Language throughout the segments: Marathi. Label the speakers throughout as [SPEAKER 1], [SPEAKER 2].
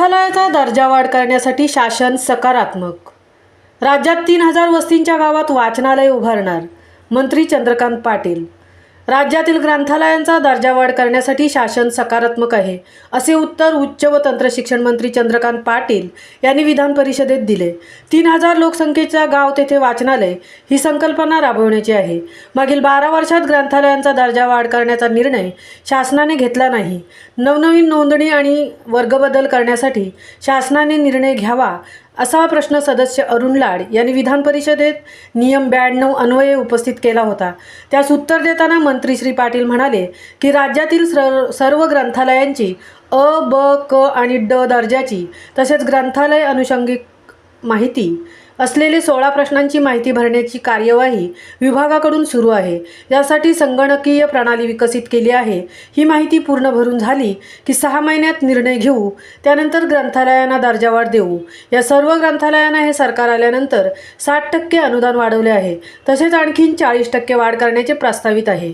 [SPEAKER 1] ग्रंथालयाचा दर्जा वाढ करण्यासाठी शासन सकारात्मक। राज्यात 3000 वस्तींच्या गावात वाचनालय उभारणार, मंत्री चंद्रकांत पाटील। राज्यातील ग्रंथालयांचा दर्जा वाढ करण्यासाठी शासन सकारात्मक आहे, असे उत्तर उच्च व तंत्रशिक्षण मंत्री चंद्रकांत पाटील यांनी विधान परिषदेत दिले। 3000 लोकसंख्येचा गाव तेथे वाचनालय ही संकल्पना राबवण्याची आहे। मागील 12 वर्षात ग्रंथालयांचा दर्जा वाढ करण्याचा निर्णय शासनाने घेतला नाही। नवनवीन नोंदणी आणि वर्गबदल करण्यासाठी शासनाने निर्णय घ्यावा, असा प्रश्न सदस्य अरुण लाड यांनी विधान परिषदेत नियम 92 अन्वये उपस्थित केला होता। त्यास उत्तर देताना मंत्री श्री पाटील म्हणाले की राज्यातील सर्व ग्रंथालयांची अ, ब, क आणि ड दर्जाची तसेच ग्रंथालय अनुषंगिक माहिती असलेले 16 प्रश्नांची माहिती भरण्याची कार्यवाही विभागाकडून सुरू आहे। यासाठी संगणकीय प्रणाली विकसित केली आहे। ही माहिती पूर्ण भरून झाली की 6 महिन्यात निर्णय घेऊ, त्यानंतर ग्रंथालयांना दर्जावाढ देऊ। या सर्व ग्रंथालयांना हे सरकार आल्यानंतर 60% अनुदान वाढवले आहे, तसेच आणखीन 40% वाढ करण्याचे प्रस्तावित आहे।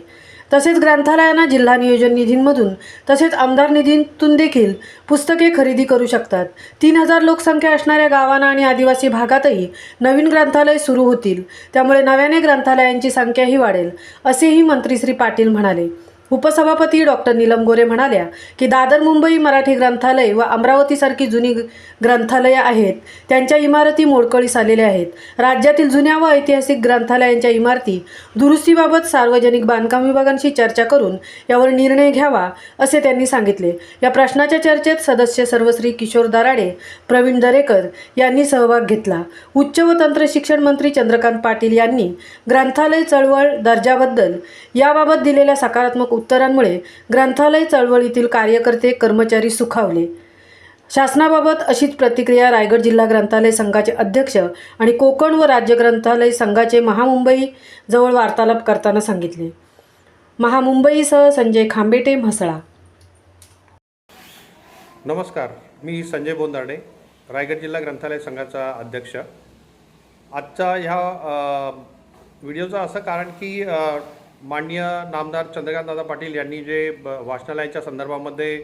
[SPEAKER 1] तसेच ग्रंथालयांना जिल्हा नियोजन निधींमधून तसेच आमदार निधीतून देखील पुस्तके खरेदी करू शकतात। 3000 लोकसंख्या असणाऱ्या गावांना आणि आदिवासी भागातही नवीन ग्रंथालय सुरू होतील, त्यामुळे नव्याने ग्रंथालयांची संख्याही वाढेल, असेही मंत्री श्री पाटील म्हणाले। उपसभापती डॉक्टर नीलम गोरे म्हणाल्या की दादर मुंबई मराठी ग्रंथालय व अमरावतीसारखी जुनी ग्रंथालये आहेत, त्यांच्या इमारती मोडकळीस आलेल्या आहेत। राज्यातील जुन्या व ऐतिहासिक ग्रंथालयांच्या इमारती दुरुस्तीबाबत सार्वजनिक बांधकाम विभागांशी चर्चा करून यावर निर्णय घ्यावा, असे त्यांनी सांगितले। या प्रश्नाच्या चर्चेत सदस्य सर्वश्री किशोर दराडे, प्रवीण दरेकर यांनी सहभाग घेतला। उच्च व तंत्र शिक्षण मंत्री चंद्रकांत पाटील यांनी ग्रंथालय चळवळ दर्जाबद्दल याबाबत दिलेल्या सकारात्मक उत्तरांमुळे ग्रंथालय चळवळीतील कार्यकर्ते कर्मचारी सुखावले। शासनाबाबत अशीच प्रतिक्रिया रायगड जिल्हा ग्रंथालय संघाचे अध्यक्ष आणि कोकण व राज्य ग्रंथालय संघाचे महामुंबई जवळ वार्तालाप करताना सांगितले। महामुंबईसह संजय खांबेटे, म्हसळा।
[SPEAKER 2] नमस्कार, मी संजय बोंदार्डे, रायगड जिल्हा ग्रंथालय संघाचा अध्यक्ष। आजचा ह्या व्हिडिओचं असं कारण की माननीय नामदार चंद्रकांतदादा पाटील यांनी जे वाचनालयाच्या संदर्भामध्ये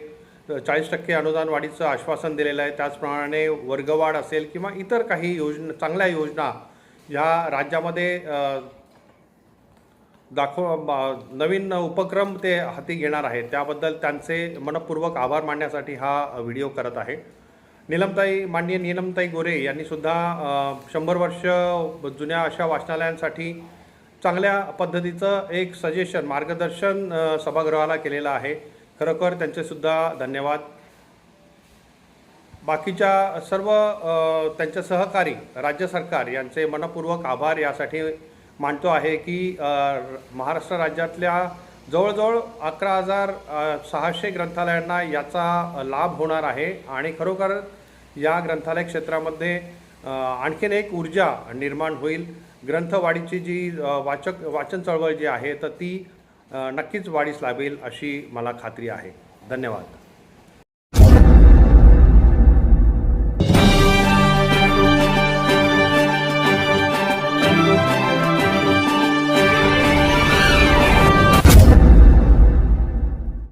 [SPEAKER 2] 40% अनुदान वाढीचं आश्वासन दिलेलं आहे, त्याचप्रमाणे वर्गवाढ असेल किंवा इतर काही योजना, चांगल्या योजना ह्या राज्यामध्ये नवीन उपक्रम ते हाती घेणार आहेत, त्याबद्दल त्यांचे मनपूर्वक आभार मानण्यासाठी हा व्हिडिओ करत आहे। माननीय नीलमताई गोरे यांनी सुद्धा 100 वर्ष जुन्या अशा वाचनालयांसाठी चांगल्या पद्धतीचं एक सजेशन, मार्गदर्शन सभागृहाला केलेलं आहे। खरोखर त्यांचे सुद्धा धन्यवाद। बाकीच्या सर्व त्यांचे सहकारी राज्य सरकार यांचे मनपूर्वक आभार यासाठी मानतो आहे की महाराष्ट्र राज्यातल्या जवळजवळ 11,600 ग्रंथालयांना याचा लाभ होणार आहे आणि खरोखर या ग्रंथालय क्षेत्रामध्ये आणखीन एक ऊर्जा निर्माण होईल। ग्रंथवाढीची जी वाचन चळवळ जी आहे तर ती नक्कीच वाढीस लाभेल अशी मला खात्री आहे। धन्यवाद।